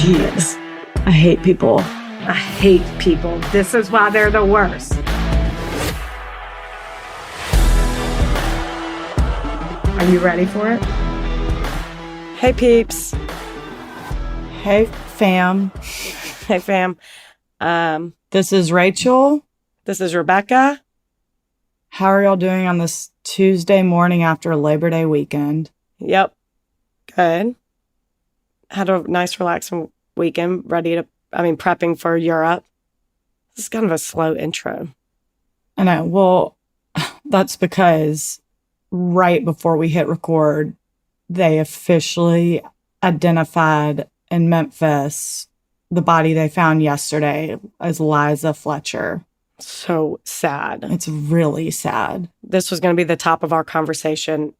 Jeez. I hate people. I hate people. This is why they're the worst. Are you ready for it? Hey, peeps. Hey, fam. Hey, fam. This is Rachel. This is Rebecca. How are y'all doing on this Tuesday morning after Labor Day weekend? Yep. Good. Had a nice, relaxing weekend. Prepping for Europe. This is kind of a slow intro. I know. Well, that's because right before we hit record, they officially identified in Memphis the body they found yesterday as Liza Fletcher. So sad. It's really sad. This was going to be the top of our conversation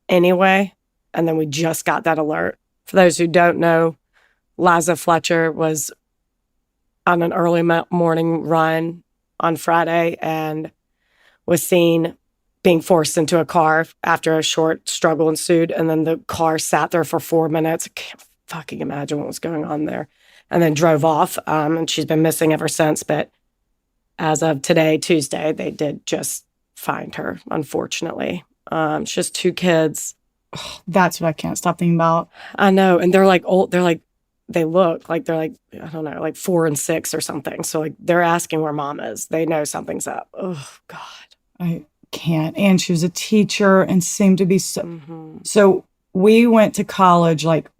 anyway, and then we just got that alert. For those who don't know, Liza Fletcher was on an early morning run on Friday and was seen being forced into a car after a short struggle ensued, and then the car sat there for 4 minutes. I can't fucking imagine what was going on there. And then drove off, and she's been missing ever since. But as of today, Tuesday, they did just find her, unfortunately. She has 2 kids. That's what I can't stop thinking about. I know. And they're like old. They look like they're like, I don't know, like 4 and 6 or something. So like they're asking where mom is. They know something's up. Oh, God. I can't. And she was a teacher and seemed to be so. Mm-hmm. So we went to college like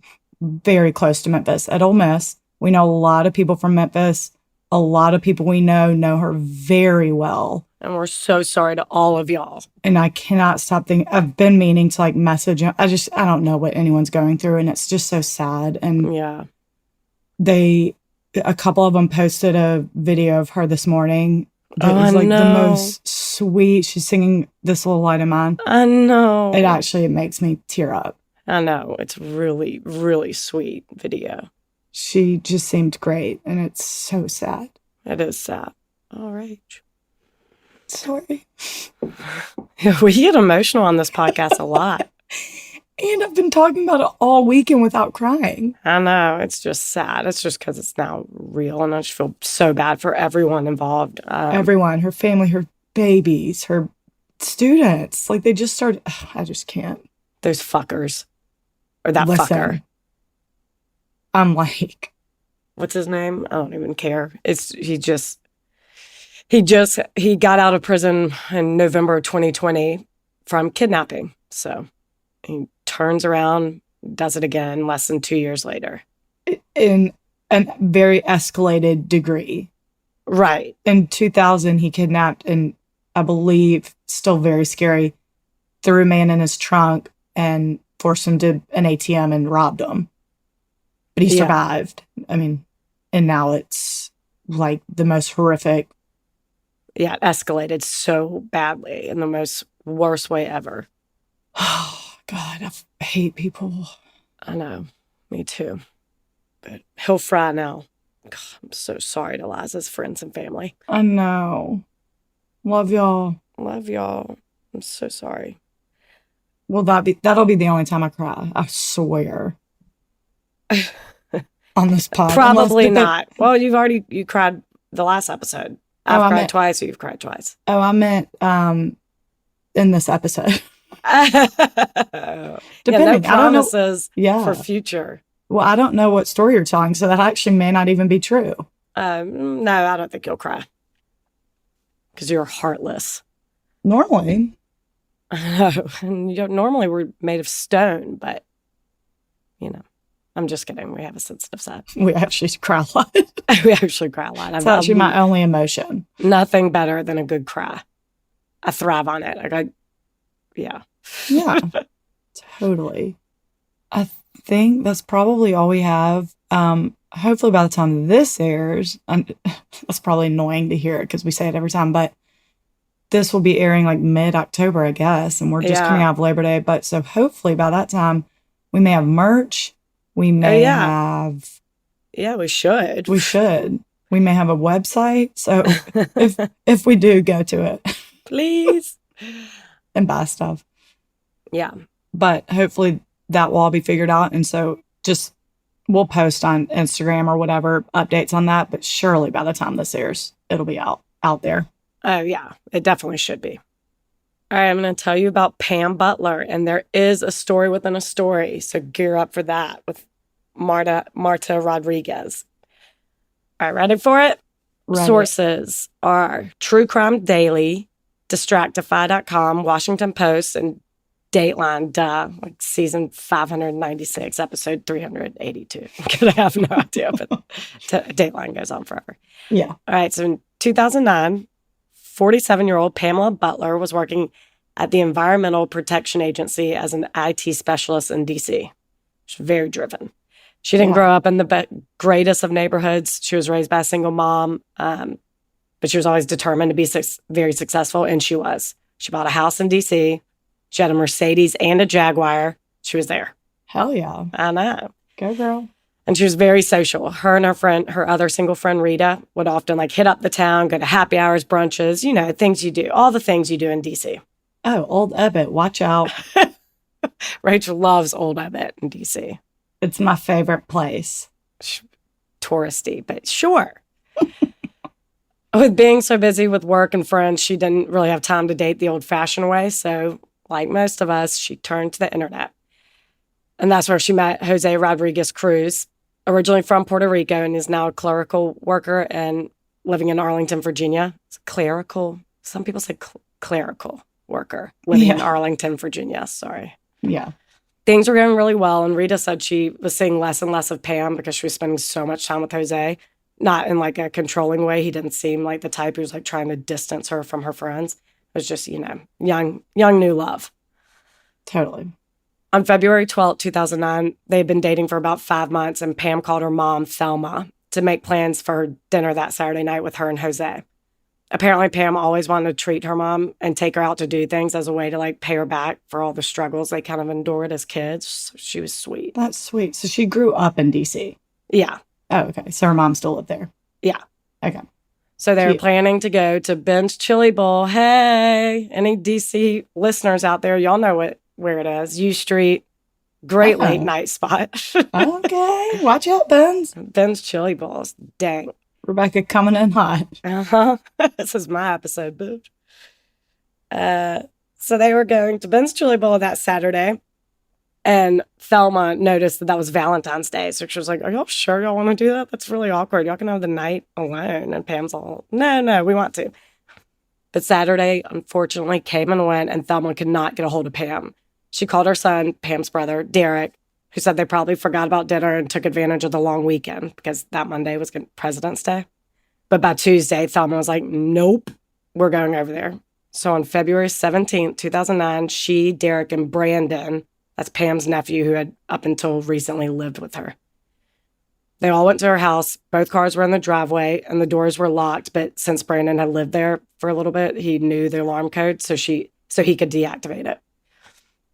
very close to Memphis at Ole Miss. We know a lot of people from Memphis. A lot of people we know her very well. And we're so sorry to all of y'all. And I cannot stop thinking. I've been meaning to like message. I don't know what anyone's going through. And it's just so sad. And yeah, a couple of them posted a video of her this morning. It was like the most sweet. She's singing This Little Light of Mine. I know. It makes me tear up. I know. It's really, really sweet video. She just seemed great. And it's so sad. It is sad. All right. Sorry. We get emotional on this podcast a lot. And I've been talking about it all weekend without crying. I know. It's just sad. It's just because it's now real. And I just feel so bad for everyone involved. Everyone, her family, her babies, her students. Like they just started. I just can't. Those fuckers. Or that fucker. I'm like. What's his name? I don't even care. He got out of prison in November of 2020 from kidnapping. So he turns around, does it again less than 2 years later. In a very escalated degree. Right. In 2000, he kidnapped, and I believe, still very scary, threw a man in his trunk and forced him to an ATM and robbed him. But he survived. I mean, and now it's like the most horrific. Yeah, it escalated so badly in the worst way ever. Oh, God, I hate people. I know. Me too. But he'll fry now. God, I'm so sorry to Liza's friends and family. I know. Love y'all. Love y'all. I'm so sorry. Well, that'll be the only time I cry. I swear. On this pod. Probably not. Well, you cried the last episode. I've cried twice, or you've cried twice. Oh, I meant in this episode. Depending. No promises for future. Well, I don't know what story you're telling, so that actually may not even be true. No, I don't think you'll cry. Because you're heartless. Normally. Normally we're made of stone, but, I'm just kidding. We have a sensitive side. We actually cry a lot. We actually cry a lot. It's actually my only emotion. Nothing better than a good cry. I thrive on it. Yeah. Yeah, totally. I think that's probably all we have. Hopefully by the time this airs, that's probably annoying to hear it because we say it every time, but this will be airing like mid-October, I guess, and we're just coming out of Labor Day. But so hopefully by that time, we may have merch. We may have... Yeah, we should. We should. We may have a website. So if we do, go to it. Please. And buy stuff. Yeah. But hopefully that will all be figured out. And so just We'll post on Instagram or whatever updates on that, but surely by the time this airs, it'll be out there. Oh, yeah, it definitely should be. All right, I'm going to tell you about Pam Butler, and there is a story within a story, so gear up for that with Marta Rodriguez. All right, ready for it? Ready. Sources are True Crime Daily, Distractify.com, Washington Post, and Dateline, like season 596, episode 382. I have no idea, but Dateline goes on forever. Yeah. All right, so in 2009, 47-year-old Pamela Butler was working at the Environmental Protection Agency as an IT specialist in D.C. She's very driven. She didn't grow up in the greatest of neighborhoods. She was raised by a single mom, but she was always determined to be very successful, and she was. She bought a house in D.C. She had a Mercedes and a Jaguar. She was there. Hell yeah. I know. Go, girl. And she was very social. Her and her other single friend, Rita, would often hit up the town, go to happy hours, brunches, things you do, all the things you do in D.C. Oh, Old Ebbitt, watch out. Rachel loves Old Ebbitt in D.C. It's my favorite place. Touristy, but sure. With being so busy with work and friends, she didn't really have time to date the old-fashioned way. So, like most of us, she turned to the internet. And that's where she met Jose Rodriguez Cruz, originally from Puerto Rico and is now a clerical worker and living in Arlington, Virginia. It's clerical. Some people say clerical worker living in Arlington, Virginia. Sorry. Yeah. Things were going really well. And Rita said she was seeing less and less of Pam because she was spending so much time with Jose. Not in a controlling way. He didn't seem like the type who was trying to distance her from her friends. It was just, young new love. Totally. On February 12th, 2009, they had been dating for about 5 months, and Pam called her mom, Thelma, to make plans for her dinner that Saturday night with her and Jose. Apparently, Pam always wanted to treat her mom and take her out to do things as a way to pay her back for all the struggles they kind of endured as kids. So she was sweet. That's sweet. So she grew up in D.C.? Yeah. Oh, okay. So her mom still lived there? Yeah. Okay. So they were planning to go to Ben's Chili Bowl. Hey, any D.C. listeners out there, y'all know where it is. U Street. Great late night spot. Okay. Watch out, Ben's. Ben's Chili Bowls. Dang. Rebecca coming in hot. Uh-huh. This is my episode, bitch. So they were going to Ben's Chili Bowl that Saturday. And Thelma noticed that was Valentine's Day. So she was like, are y'all sure y'all want to do that? That's really awkward. Y'all can have the night alone. And Pam's all, no, we want to. But Saturday, unfortunately, came and went, and Thelma could not get a hold of Pam. She called her son, Pam's brother, Derek, who said they probably forgot about dinner and took advantage of the long weekend because that Monday was President's Day. But by Tuesday, Thelma was like, nope, we're going over there. So on February 17th, 2009, she, Derek, and Brandon, that's Pam's nephew who had up until recently lived with her. They all went to her house. Both cars were in the driveway and the doors were locked. But since Brandon had lived there for a little bit, he knew the alarm code, so he could deactivate it.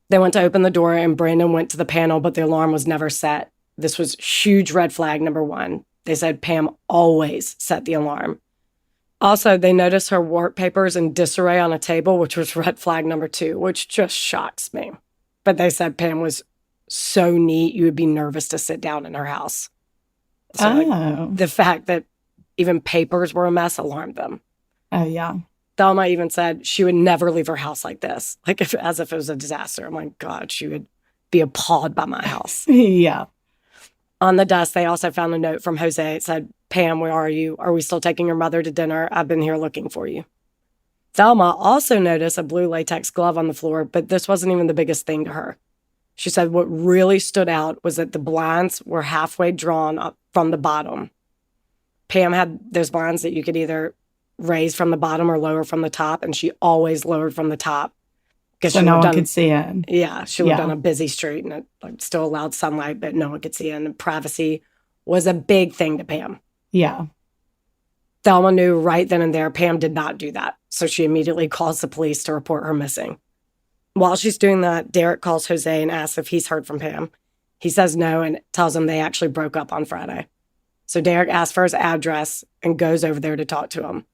They went to open the door and Brandon went to the panel, but the alarm was never set. This was huge red flag number one. They said Pam always set the alarm. Also, they noticed her work papers in disarray on a table, which was red flag number two, which just shocks me. But they said Pam was so neat, you would be nervous to sit down in her house. So the fact that even papers were a mess alarmed them. Oh, yeah. Thelma even said she would never leave her house like this, as if it was a disaster. I'm like, God, she would be appalled by my house. Yeah. On the desk, they also found a note from Jose. It said, Pam, where are you? Are we still taking your mother to dinner? I've been here looking for you. Thelma also noticed a blue latex glove on the floor, but this wasn't even the biggest thing to her. She said what really stood out was that the blinds were halfway drawn up from the bottom. Pam had those blinds that you could either raise from the bottom or lower from the top, and she always lowered from the top. So no one could see in. Yeah, she lived on a busy street, and it still allowed sunlight, but no one could see in. And privacy was a big thing to Pam. Yeah. Thelma knew right then and there Pam did not do that, so she immediately calls the police to report her missing. While she's doing that, Derek calls Jose and asks if he's heard from Pam. He says no and tells him they actually broke up on Friday. So Derek asks for his address and goes over there to talk to him.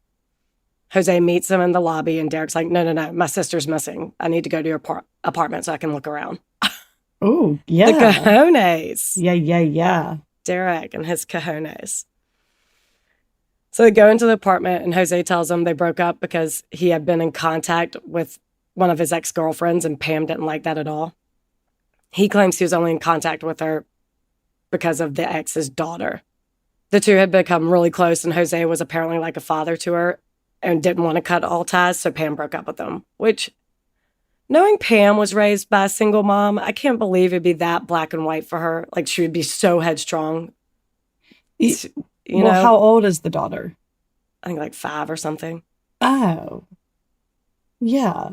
Jose meets him in the lobby, and Derek's like, no, my sister's missing. I need to go to your apartment so I can look around. Oh, yeah. The cojones. Yeah. Derek and his cojones. So they go into the apartment, and Jose tells them they broke up because he had been in contact with one of his ex-girlfriends, and Pam didn't like that at all. He claims he was only in contact with her because of the ex's daughter. The two had become really close, and Jose was apparently like a father to her and didn't want to cut all ties, so Pam broke up with him. Which, knowing Pam was raised by a single mom, I can't believe it'd be that black and white for her. Like, she would be so headstrong. You know? How old is the daughter? I think like 5 or something. Oh. Yeah.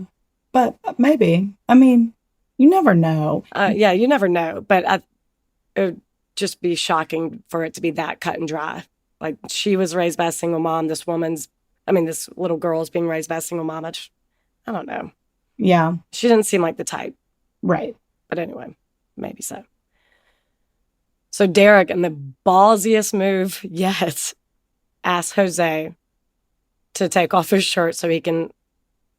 But maybe. I mean, you never know. Yeah, you never know. But it would just be shocking for it to be that cut and dry. Like, she was raised by a single mom. This little girl is being raised by a single mom. I don't know. Yeah. She didn't seem like the type. Right. But anyway, maybe so. So Derek, in the ballsiest move yet, asks Jose to take off his shirt so he can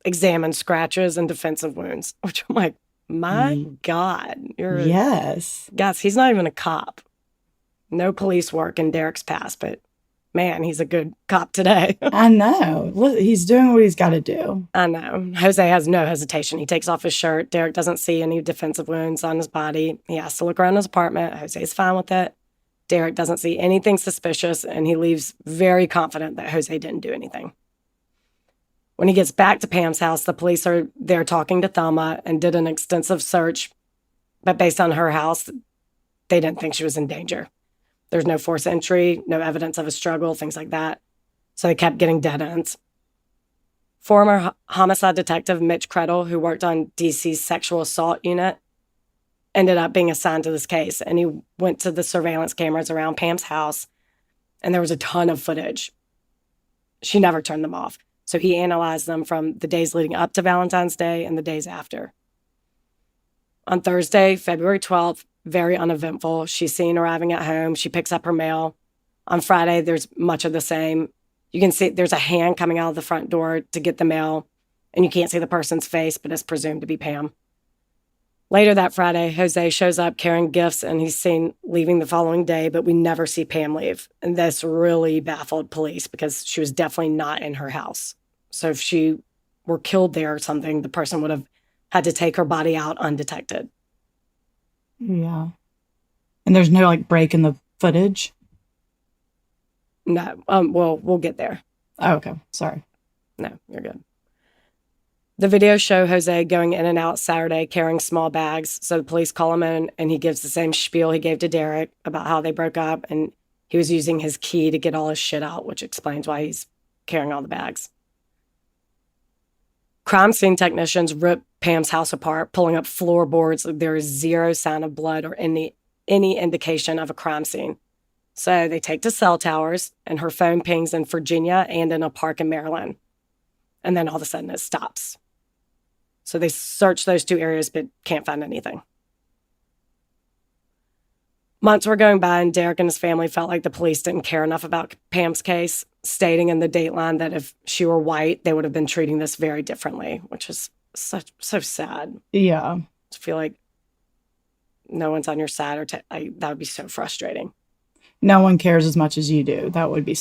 examine scratches and defensive wounds, which I'm like, my God. Yes. Guys, he's not even a cop. No police work in Derek's past, but man, he's a good cop today. I know. Look, he's doing what he's got to do. I know. Jose has no hesitation. He takes off his shirt. Derek doesn't see any defensive wounds on his body. He has to look around his apartment. Jose's fine with it. Derek doesn't see anything suspicious, and he leaves very confident that Jose didn't do anything. When he gets back to Pam's house, the police are there talking to Thelma and did an extensive search, but based on her house, they didn't think she was in danger. There's no forced entry, no evidence of a struggle, things like that. So they kept getting dead ends. Former homicide detective Mitch Credle, who worked on DC's sexual assault unit, ended up being assigned to this case. And he went to the surveillance cameras around Pam's house, and there was a ton of footage. She never turned them off. So he analyzed them from the days leading up to Valentine's Day and the days after. On Thursday, February 12th, very uneventful. She's seen arriving at home. She picks up her mail. On Friday, there's much of the same. You can see there's a hand coming out of the front door to get the mail, and you can't see the person's face, but it's presumed to be Pam. Later that Friday, Jose shows up carrying gifts, and he's seen leaving the following day, but we never see Pam leave. And this really baffled police because she was definitely not in her house. So if she were killed there or something, the person would have had to take her body out undetected. Yeah. And there's no break in the footage? No. Well, we'll get there. Oh, okay. Sorry. No, you're good. The videos show Jose going in and out Saturday carrying small bags. So the police call him in, and he gives the same spiel he gave to Derek about how they broke up, and he was using his key to get all his shit out, which explains why he's carrying all the bags. Crime scene technicians ripped Pam's house apart, pulling up floorboards. There is zero sign of blood or any indication of a crime scene. So they take to cell towers, and her phone pings in Virginia and in a park in Maryland. And then all of a sudden it stops. So they search those 2 areas but can't find anything. Months were going by, and Derek and his family felt like the police didn't care enough about Pam's case, stating in the Dateline that if she were white, they would have been treating this very differently, which is so sad. Yeah. To feel like no one's on your side, or that would be so frustrating. No one cares as much as you do. That would be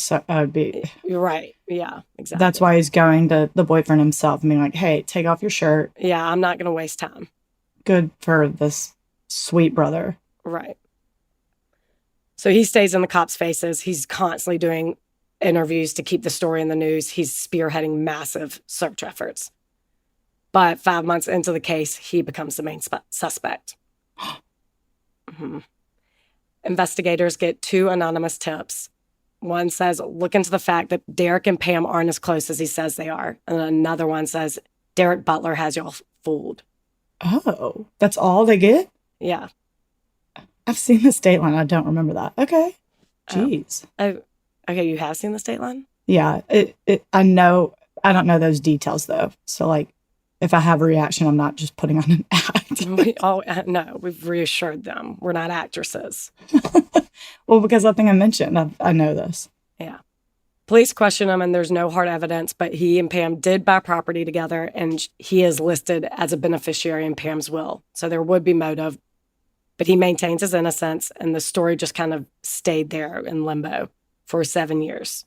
You're right. Yeah, exactly. That's why he's going to the boyfriend himself and being like, hey, take off your shirt. Yeah, I'm not going to waste time. Good for this sweet brother. Right. So he stays in the cops' faces. He's constantly doing interviews to keep the story in the news. He's spearheading massive search efforts. But 5 months into the case, he becomes the main suspect. Mm-hmm. Investigators get 2 anonymous tips. One says, look into the fact that Derek and Pam aren't as close as he says they are. And another one says, Derek Butler has y'all fooled. Oh, that's all they get? Yeah. I've seen this Dateline. I don't remember that. Okay. Jeez. Okay, you have seen the Dateline? Yeah. I know. I don't know those details, though. So, if I have a reaction, I'm not just putting on an act. No, we've reassured them. We're not actresses. Well, because I think I mentioned, I know this. Yeah. Police question him, and there's no hard evidence, but he and Pam did buy property together, and he is listed as a beneficiary in Pam's will. So there would be motive But he maintains his innocence, and the story just kind of stayed there in limbo for 7 years.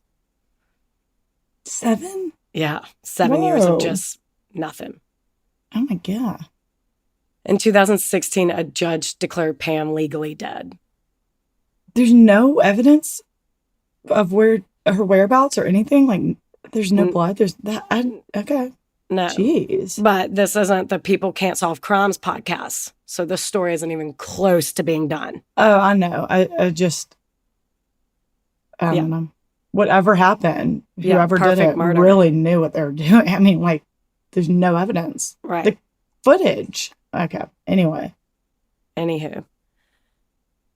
7? Yeah, 7 years of Whoa. just nothing. Oh my God. In 2016, a judge declared Pam legally dead. There's no evidence of where her whereabouts or anything? Like, there's no blood? There's that? Okay. No. Jeez. But this isn't the People Can't Solve Crimes podcast. So this story isn't even close to being done. Oh, I know. I don't know. Whatever happened, whoever did it murder. really knew what they were doing. I mean, like, there's no evidence. Right. The footage. Okay. Anyway. Anywho.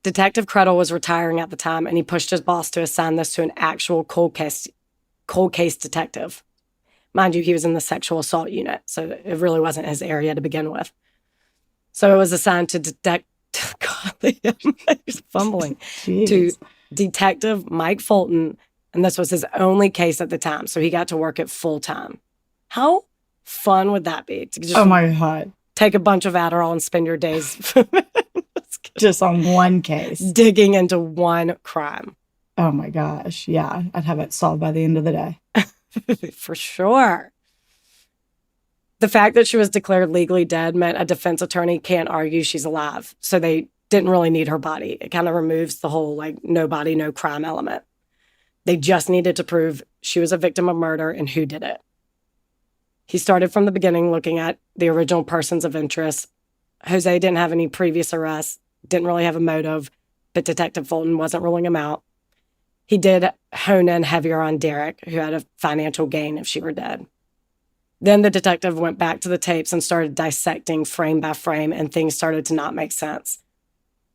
Detective Credle was retiring at the time, and he pushed his boss to assign this to an actual cold case detective. Mind you, he was in the sexual assault unit, so it really wasn't his area to begin with. So it was assigned to he's fumbling. To Detective Mike Fulton, and this was his only case at the time, so he got to work it full time. How fun would that be? To just oh my God. Take a bunch of Adderall and spend your days just on one case. Digging into one crime. Oh my gosh. Yeah, I'd have it solved by the end of the day. For sure. The fact that she was declared legally dead meant a defense attorney can't argue she's alive. So they didn't really need her body. It kind of removes the whole, like, no body, no crime element. They just needed to prove she was a victim of murder and who did it. He started from the beginning looking at the original persons of interest. Jose didn't have any previous arrests, didn't really have a motive, but Detective Fulton wasn't ruling him out. He did hone in heavier on Derek, who had a financial gain if she were dead. Then the detective went back to the tapes and started dissecting frame by frame, and things started to not make sense.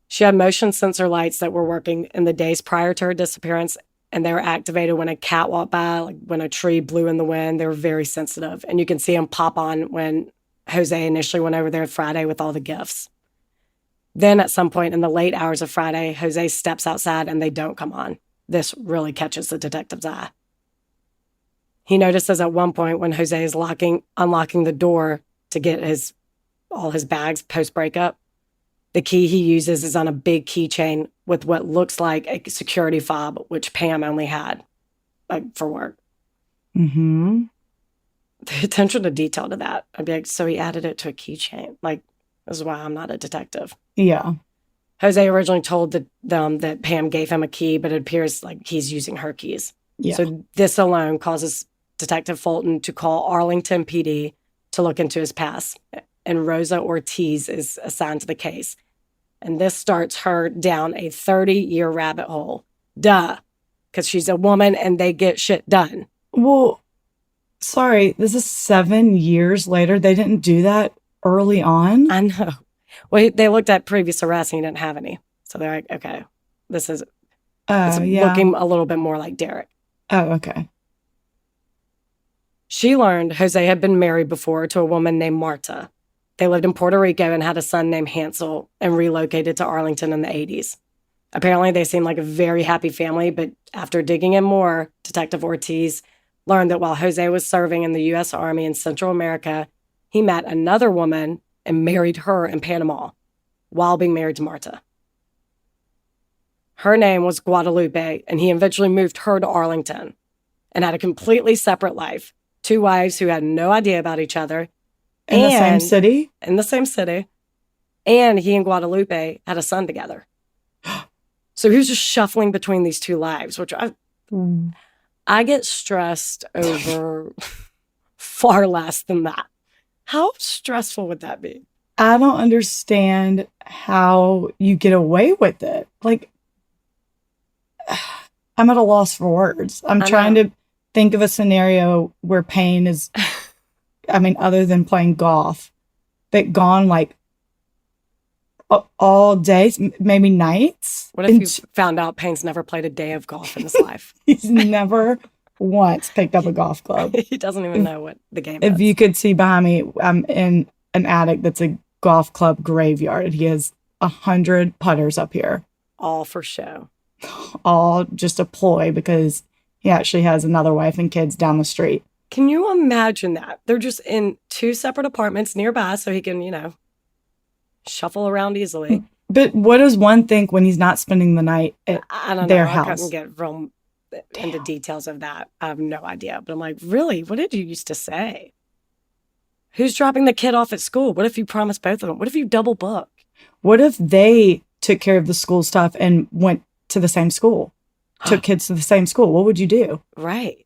She had motion sensor lights that were working in the days prior to her disappearance, and they were activated when a cat walked by, like when a tree blew in the wind. They were very sensitive, and you can see them pop on when Jose initially went over there Friday with all the gifts. Then at some point in the late hours of Friday, Jose steps outside and they don't come on. This really catches the detective's eye. He notices at one point when Jose is unlocking the door to get all his bags post-breakup, the key he uses is on a big keychain with what looks like a security fob, which Pam only had for work. Mm-hmm. The attention to detail to that. I'd be like, so he added it to a keychain. Like, this is why I'm not a detective. Yeah. Jose originally told them that Pam gave him a key, but it appears like he's using her keys. Yeah. So this alone causes Detective Fulton to call Arlington PD to look into his past. And Rosa Ortiz is assigned to the case. And this starts her down a 30-year rabbit hole. Duh. Because she's a woman and they get shit done. Well, sorry, this is 7 years later. They didn't do that early on? I know. Well, they looked at previous arrests and he didn't have any. So they're like, okay, this is looking a little bit more like Derek. Oh, okay. She learned Jose had been married before to a woman named Marta. They lived in Puerto Rico and had a son named Hansel and relocated to Arlington in the 80s. Apparently, they seemed like a very happy family, but after digging in more, Detective Ortiz learned that while Jose was serving in the U.S. Army in Central America, he met another woman and married her in Panama while being married to Marta. Her name was Guadalupe, and he eventually moved her to Arlington and had a completely separate life. 2 wives who had no idea about each other. In the same city? In the same city. And he and Guadalupe had a son together. So he was just shuffling between these 2 lives, which I get stressed over far less than that. How stressful would that be? I don't understand how you get away with it. Like, I'm at a loss for words. I'm trying to think of a scenario where Payne is, I mean, other than playing golf, but gone like all days, maybe nights. What if you found out Payne's never played a day of golf in his life? He's never once picked up a golf club. He doesn't even know what the game is. If you could see behind me, I'm in an attic that's a golf club graveyard. He has 100 putters up here. All for show. All just a ploy because he actually has another wife and kids down the street. Can you imagine that? They're just in 2 separate apartments nearby so he can, shuffle around easily. But what does one think when he's not spending the night at I don't their know. I house? couldn't get real into details of that. I have no idea. But I'm like, really? What did you used to say? Who's dropping the kid off at school? What if you promise both of them? What if you double book? What if they took care of the school stuff and went to the same school? Took kids to the same school? What would you do? Right.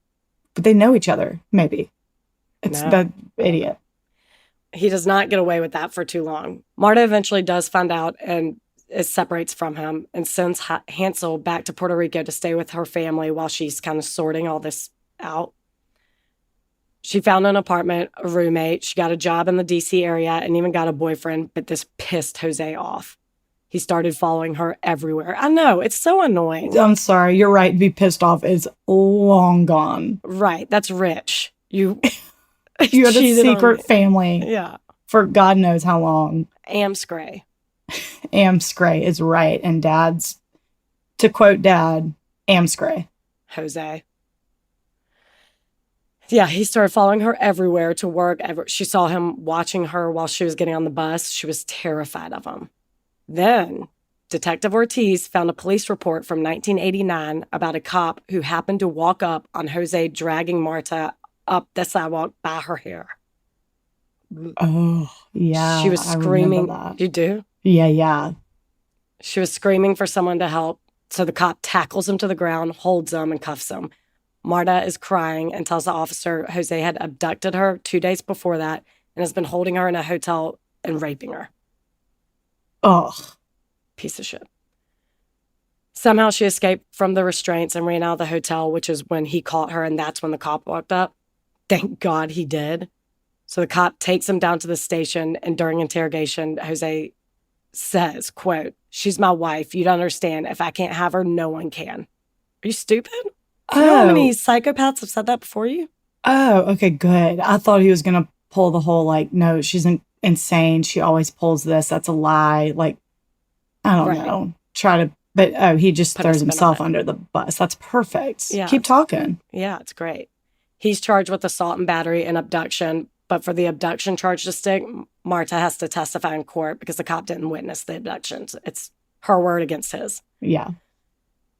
But they know each other, maybe. It's No. that idiot. He does not get away with that for too long. Marta eventually does find out and it separates from him and sends Hansel back to Puerto Rico to stay with her family while she's kind of sorting all this out. She found an apartment, a roommate. She got a job in the DC area and even got a boyfriend, but this pissed Jose off. He started following her everywhere. I know, it's so annoying. I'm sorry. You're right. To be pissed off is long gone. Right, that's rich. You You had a cheated on secret me. family Yeah. for God knows how long. Amscray. Amscray is right. And Dad's, to quote Dad, Amscray. Jose. Yeah, he started following her everywhere to work. She saw him watching her while she was getting on the bus. She was terrified of him. Then, Detective Ortiz found a police report from 1989 about a cop who happened to walk up on Jose dragging Marta up the sidewalk by her hair. Oh, yeah. She was I remember screaming. that. You do? Yeah. She was screaming for someone to help. So the cop tackles him to the ground, holds him, and cuffs him. Marta is crying and tells the officer Jose had abducted her 2 days before that and has been holding her in a hotel and raping her. Ugh. Piece of shit. Somehow she escaped from the restraints and ran out of the hotel, which is when he caught her, and that's when the cop walked up. Thank God he did. So the cop takes him down to the station, and during interrogation, Jose says, quote, "She's my wife. You'd understand. If I can't have her, no one can." Are you stupid? Do you know how many psychopaths have said that before you? Oh, okay, good. I thought he was going to pull the whole, like, no, she's insane. She always pulls this. That's a lie. Like, I don't Right. know. He just Put a throws spin on himself it. under the bus. That's perfect. Yeah. Keep talking. Yeah, it's great. He's charged with assault and battery and abduction, but for the abduction charge to stick, Marta has to testify in court because the cop didn't witness the abductions. It's her word against his. Yeah.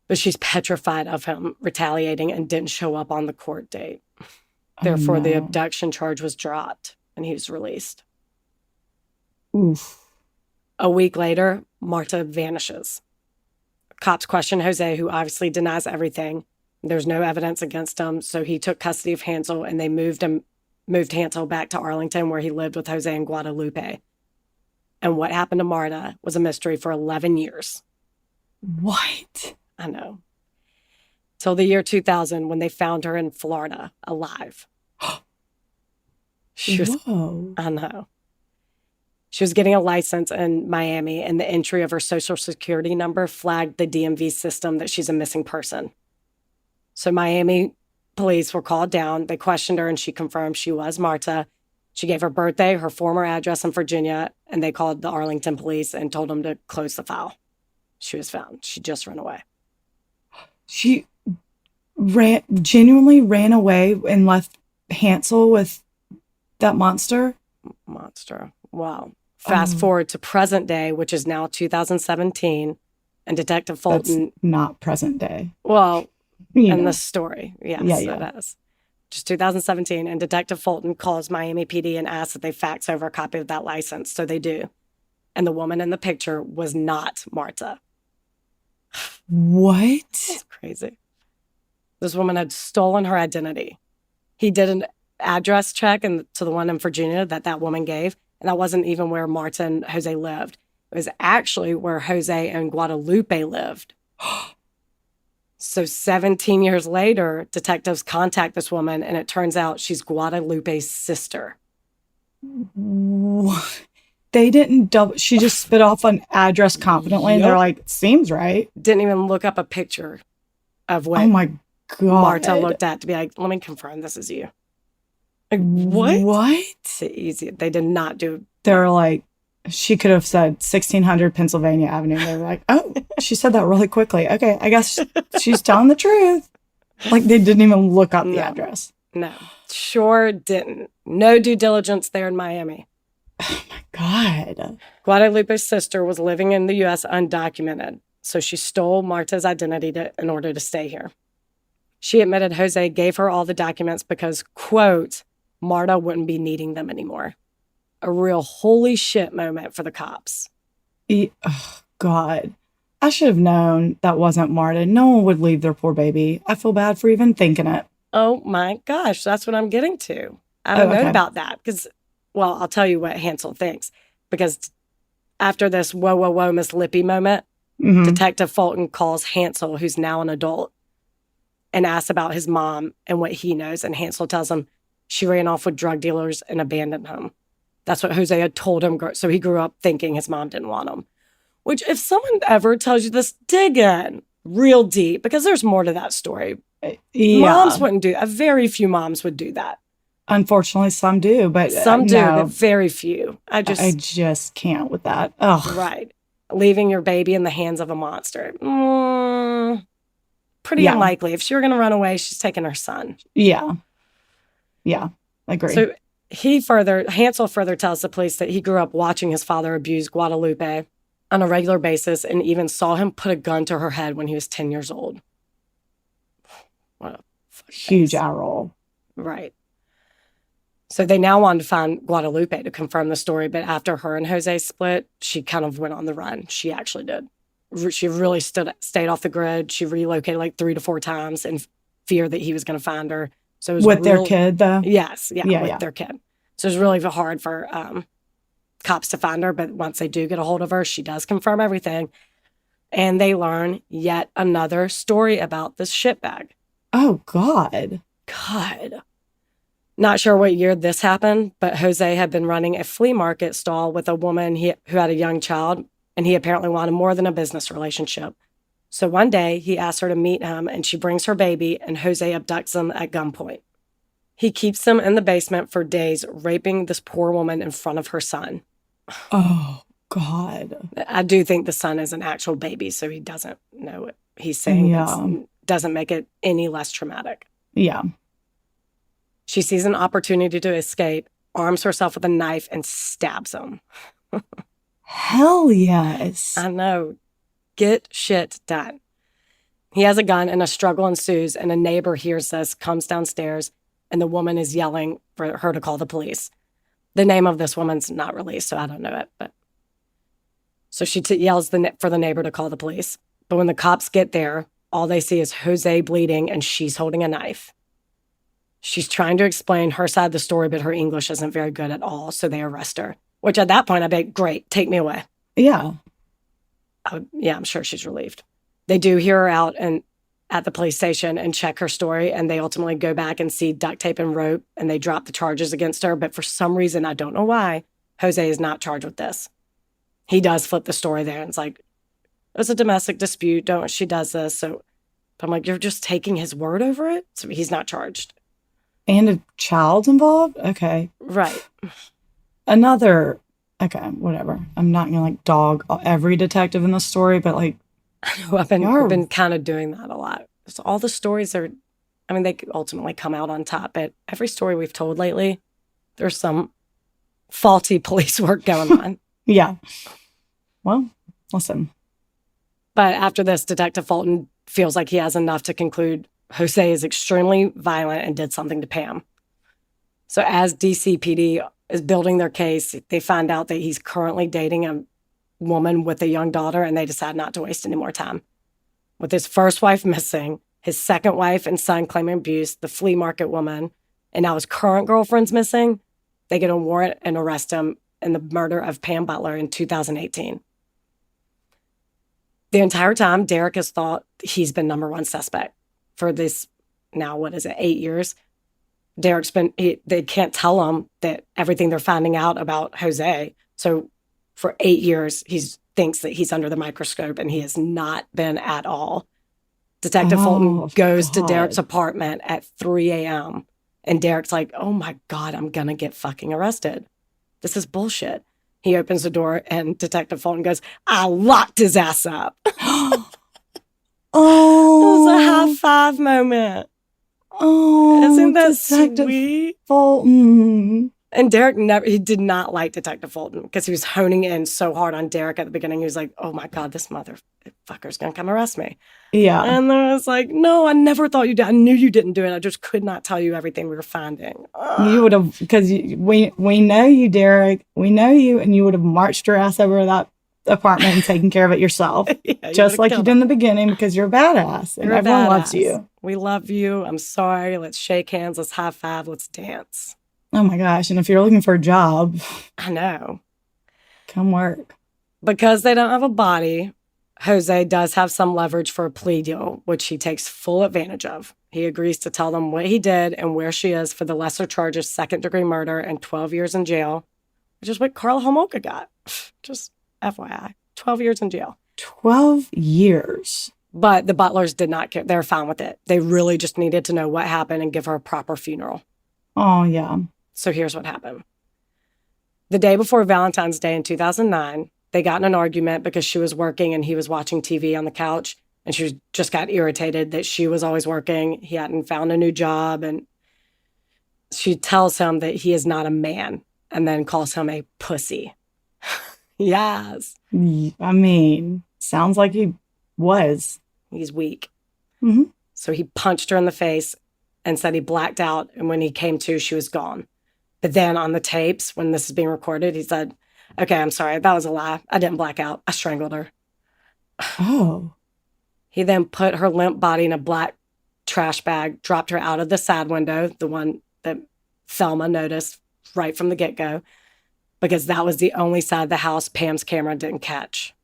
But she's petrified of him retaliating and didn't show up on the court date. Therefore, the no. abduction charge was dropped and he was released. Oof. A week later, Marta vanishes. Cops question Jose, who obviously denies everything. There's no evidence against him, so he took custody of Hansel and they moved Hansel back to Arlington, where he lived with Jose in Guadalupe. And what happened to Marta was a mystery for 11 years. What? I know. Till the year 2000, when they found her in Florida, alive. Whoa. I know. She was getting a license in Miami, and the entry of her social security number flagged the DMV system that she's a missing person. So Miami police were called down. They questioned her, and she confirmed she was Marta. She gave her birthday, her former address in Virginia, and they called the Arlington police and told them to close the file. She was found. She just ran away. She genuinely ran away and left Hansel with that monster? Monster. Wow. Fast forward to present day, which is now 2017, and Detective Fulton. That's not present day. Well, You in know. the story, yes, Yeah. it is. Just 2017, and Detective Fulton calls Miami PD and asks that they fax over a copy of that license. So they do. And the woman in the picture was not Marta. What? It's crazy. This woman had stolen her identity. He did an address check to the one in Virginia that woman gave, and that wasn't even where Marta and Jose lived. It was actually where Jose and Guadalupe lived. So 17 years later, detectives contact this woman, and it turns out she's Guadalupe's sister. What? They didn't she just spit off an address confidently, and they're Yep. like, seems right. Didn't even look up a picture of what Oh my God. Marta looked at to be like, let me confirm this is you. Like, what? What? It's easy. They did not do. They're like, she could have said 1600 Pennsylvania Avenue. They were like, oh, she said that really quickly. Okay, I guess she's telling the truth. Like, they didn't even look up the No. address. No, sure didn't. No due diligence there in Miami. Oh my God. Guadalupe's sister was living in the U.S. undocumented, so she stole Marta's identity in order to stay here. She admitted Jose gave her all the documents because, quote, Marta wouldn't be needing them anymore. A real holy shit moment for the cops. Oh, God. I should have known that wasn't Marta. No one would leave their poor baby. I feel bad for even thinking it. Oh my gosh, that's what I'm getting to. I have a note about that because, well, I'll tell you what Hansel thinks. Because after this whoa, whoa, whoa, Miss Lippy moment, Detective Fulton calls Hansel, who's now an adult, and asks about his mom and what he knows. And Hansel tells him she ran off with drug dealers and abandoned him. That's what Jose had told him. So he grew up thinking his mom didn't want him. Which, if someone ever tells you this, dig in real deep, because there's more to that story. Yeah. Moms wouldn't do that. Very few moms would do that. Unfortunately, some do, but some do, no, but very few. I just can't with that. Oh, right. Leaving your baby in the hands of a monster. Pretty unlikely. If she were going to run away, she's taking her son. Yeah. Yeah. I agree. So Hansel further tells the police that he grew up watching his father abuse Guadalupe on a regular basis and even saw him put a gun to her head when he was 10 years old. What a huge eye roll. Right. So they now wanted to find Guadalupe to confirm the story, but after her and Jose split, she kind of went on the run. She actually did. She really stayed off the grid. She relocated like 3 to 4 times in fear that he was going to find her. So it was with their kid, though? Yes. Yeah, with their kid. So it was really hard for cops to find her, but once they do get a hold of her, she does confirm everything. And they learn yet another story about this shitbag. Oh, God. Not sure what year this happened, but Jose had been running a flea market stall with a woman who had a young child, and he apparently wanted more than a business relationship. So one day, he asked her to meet him, and she brings her baby, and Jose abducts him at gunpoint. He keeps him in the basement for days, raping this poor woman in front of her son. Oh, God. I do think the son is an actual baby, so he doesn't know what he's saying. Doesn't make it any less traumatic. Yeah. She sees an opportunity to escape, arms herself with a knife, and stabs him. Hell yes. I know. Get shit done. He has a gun, and a struggle ensues, and a neighbor hears this, comes downstairs, and the woman is yelling for her to call the police. The name of this woman's not released, so I don't know it. But so she yells for the neighbor to call the police. But when the cops get there, all they see is Jose bleeding, and she's holding a knife. She's trying to explain her side of the story, but her English isn't very good at all, so they arrest her. Which at that point, I'd be like, great, take me away. Yeah. I'm sure she's relieved. They do hear her out at the police station and check her story, and they ultimately go back and see duct tape and rope, and they drop the charges against her. But for some reason, I don't know why, Jose is not charged with this. He does flip the story there, and it's like, it was a domestic dispute. She does this. So I'm like, you're just taking his word over it? So he's not charged. And a child's involved? Okay. Right. Okay, whatever. I'm not going to dog every detective in the story, but I know I've been kind of doing that a lot. So all the stories they ultimately come out on top, but every story we've told lately, there's some faulty police work going on. Yeah. Well, listen. But after this, Detective Fulton feels like he has enough to conclude Jose is extremely violent and did something to Pam. So as DCPD is building their case, they find out that he's currently dating a woman with a young daughter, and they decide not to waste any more time. With his first wife missing, his second wife and son claiming abuse, the flea market woman, and now his current girlfriend's missing, they get a warrant and arrest him in the murder of Pam Butler in 2018. The entire time, Derek has thought he's been number one suspect. For this, now, 8 years? They can't tell him that everything they're finding out about Jose. So for 8 years, he thinks that he's under the microscope, and he has not been at all. Detective Fulton goes to Derek's apartment at 3 a.m. And Derek's like, oh my God, I'm going to get fucking arrested. This is bullshit. He opens the door, and Detective Fulton goes, I locked his ass up. Oh, it was a high five moment. Oh, isn't that Detective sweet? Fulton. And Derek he did not like Detective Fulton because he was honing in so hard on Derek at the beginning. He was like, oh my God, this motherfucker's going to come arrest me. Yeah. And then I was like, no, I never thought you did. I knew you didn't do it. I just could not tell you everything we were finding. You would have, because we know you, Derek. We know you, and you would have marched your ass over to that apartment and taken care of it yourself. Yeah, just like you did in the beginning, because you're a badass and everyone loves you. We love you. I'm sorry. Let's shake hands. Let's high five. Let's dance. Oh my gosh. And if you're looking for a job, I know. Come work. Because they don't have a body, Jose does have some leverage for a plea deal, which he takes full advantage of. He agrees to tell them what he did and where she is for the lesser charges, second-degree murder and 12 years in jail, which is what Carla Homolka got. Just FYI, 12 years in jail. 12 years. But the Butlers did not care. They're fine with it. They really just needed to know what happened and give her a proper funeral. Oh, yeah. So here's what happened. The day before Valentine's Day in 2009, they got in an argument because she was working and he was watching TV on the couch. And she just got irritated that she was always working. He hadn't found a new job. And she tells him that he is not a man and then calls him a pussy. Yes. I mean, sounds like he was. He's weak. Mm-hmm. So he punched her in the face and said he blacked out. And when he came to, she was gone. But then on the tapes, when this is being recorded, he said, okay, I'm sorry. That was a lie. I didn't black out. I strangled her. Oh. He then put her limp body in a black trash bag, dropped her out of the side window, the one that Thelma noticed right from the get-go, because that was the only side of the house Pam's camera didn't catch.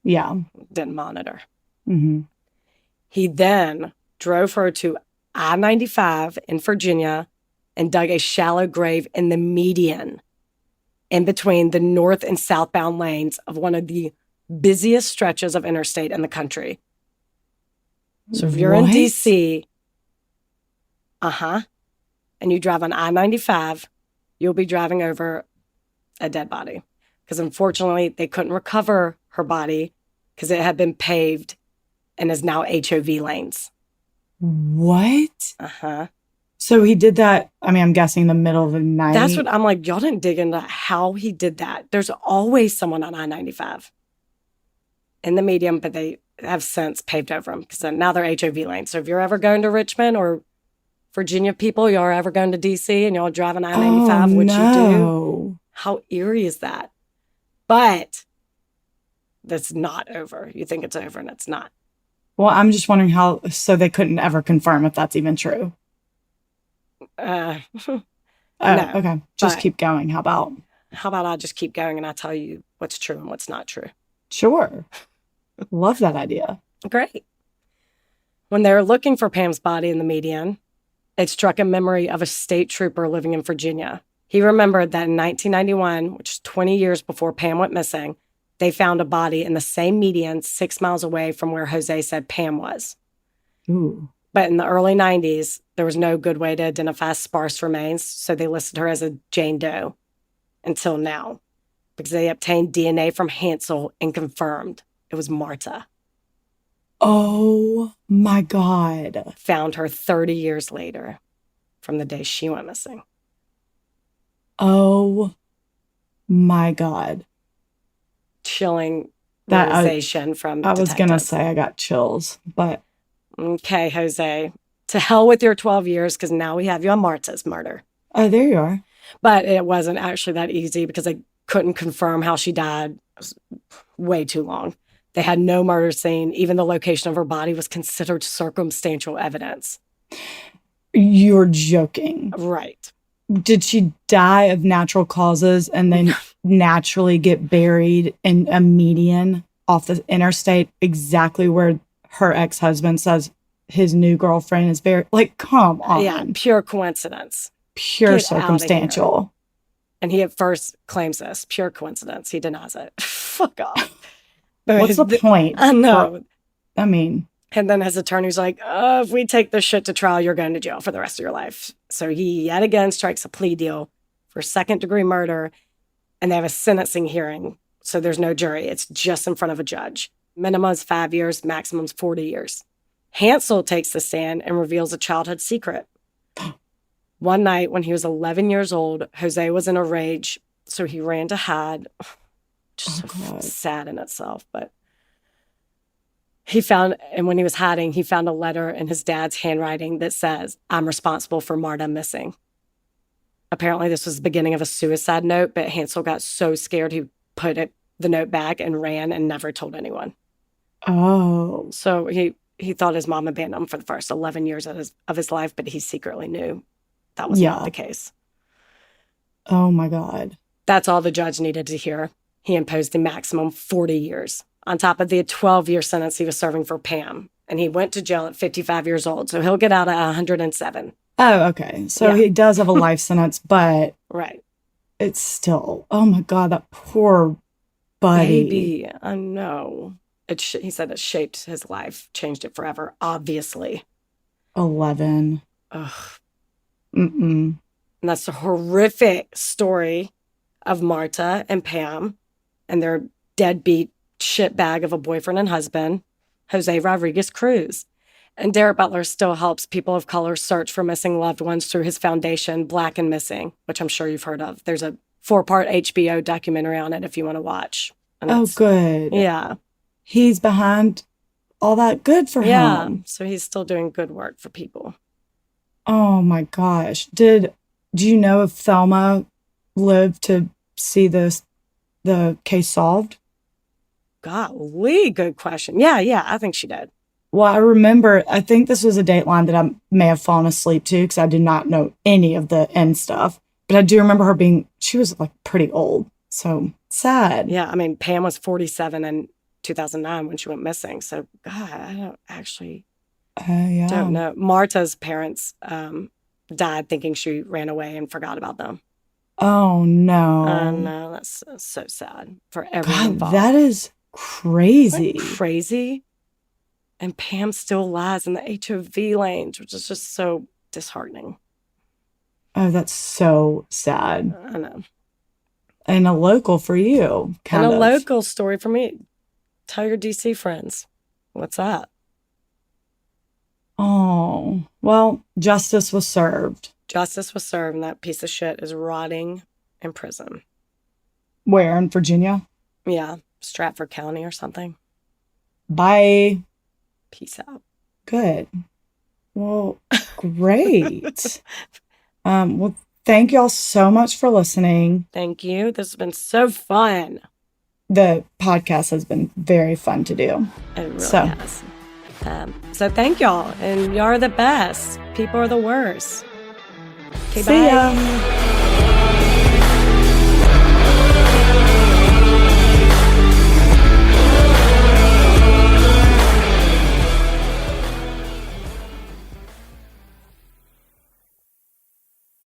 Yeah. Didn't monitor. Mm-hmm. He then drove her to I-95 in Virginia and dug a shallow grave in the median in between the north and southbound lanes of one of the busiest stretches of interstate in the country. So if you're in D.C., and you drive on I-95, you'll be driving over a dead body. Because unfortunately, they couldn't recover her body because it had been paved and is now HOV lanes. What? Uh-huh. So he did that, I mean, I'm guessing the middle of the night. That's what I'm like, y'all didn't dig into how he did that. There's always someone on I-95 in the medium, but they have since paved over them because now they're HOV lanes. So if you're ever going to Richmond or Virginia people, y'all are ever going to D.C. and y'all driving I-95, which you do, how eerie is that? But that's not over. You think it's over and it's not. Well, I'm just wondering how, so they couldn't ever confirm if that's even true. No. Okay. Just keep going. How about I just keep going and I tell you what's true and what's not true? Sure. Love that idea. Great. When they were looking for Pam's body in the median, it struck a memory of a state trooper living in Virginia. He remembered that in 1991, which is 20 years before Pam went missing, they found a body in the same median 6 miles away from where Jose said Pam was. Ooh. But in the early 90s, there was no good way to identify sparse remains, so they listed her as a Jane Doe until now, because they obtained DNA from Hansel and confirmed it was Marta. Oh my God. Found her 30 years later from the day she went missing. Oh my God. Chilling realization from I was going to detectives. say I got chills, but. Okay, Jose. To hell with your 12 years, because now we have you on Marta's murder. Oh, there you are. But it wasn't actually that easy because they couldn't confirm how she died. It was way too long. They had no murder scene. Even the location of her body was considered circumstantial evidence. You're joking. Right. Did she die of natural causes and then naturally get buried in a median off the interstate exactly where her ex-husband says his new girlfriend is buried? Like, come on. Yeah, pure coincidence. Pure Get circumstantial. And he at first claims this. Pure coincidence. He denies it. Fuck off. But What's the point? I know. I mean. And then his attorney's like, if we take this shit to trial, you're going to jail for the rest of your life. So he yet again strikes a plea deal for second-degree murder, and they have a sentencing hearing. So there's no jury. It's just in front of a judge. Minimum is 5 years, maximum is 40 years. Hansel takes the stand and reveals a childhood secret. One night when he was 11 years old, Jose was in a rage, so he ran to hide. Just sad in itself, but and when he was hiding, he found a letter in his dad's handwriting that says, "I'm responsible for Marta missing." Apparently, this was the beginning of a suicide note, but Hansel got so scared he put the note back and ran and never told anyone. Oh. So he thought his mom abandoned him for the first 11 years of his life, but he secretly knew that was not the case. Oh, my God. That's all the judge needed to hear. He imposed a maximum 40 years on top of the 12-year sentence he was serving for Pam. And he went to jail at 55 years old, so he'll get out at 107. Oh, okay. So he does have a life sentence, but right. It's still, oh my God, that poor buddy. Baby, I know. He said it shaped his life, changed it forever, obviously. 11. Ugh. Mm-mm. And that's a horrific story of Marta and Pam and their deadbeat shitbag of a boyfriend and husband, Jose Rodriguez Cruz. And Derek Butler still helps people of color search for missing loved ones through his foundation, Black and Missing, which I'm sure you've heard of. There's a 4-part HBO documentary on it if you want to watch. Oh, good. Yeah. He's behind all that good for him. Yeah. So he's still doing good work for people. Oh, my gosh. Do you know if Thelma lived to see the case solved? Golly, good question. Yeah, I think she did. Well, I remember, I think this was a Dateline that I may have fallen asleep to because I did not know any of the end stuff. But I do remember her she was like pretty old. So sad. Yeah, I mean, Pam was 47 in 2009 when she went missing. So, God, I don't actually don't know. Marta's parents died thinking she ran away and forgot about them. Oh, no. I know, that's so sad for everyone involved. That is crazy. Crazy. And Pam still lies in the HOV lanes, which is just so disheartening. Oh, that's so sad. I know. And a local for you, kind of. And a local story for me. Tell your DC friends. What's up? Oh, well, justice was served. Justice was served, and that piece of shit is rotting in prison. Where, in Virginia? Yeah, Stratford County or something. Bye. Peace out. Good. Well, great. Well, thank y'all so much for listening. Thank you. This has been so fun. The podcast has been very fun to do. It really has. So thank y'all. And y'all are the best. People are the worst. Okay, See bye. ya.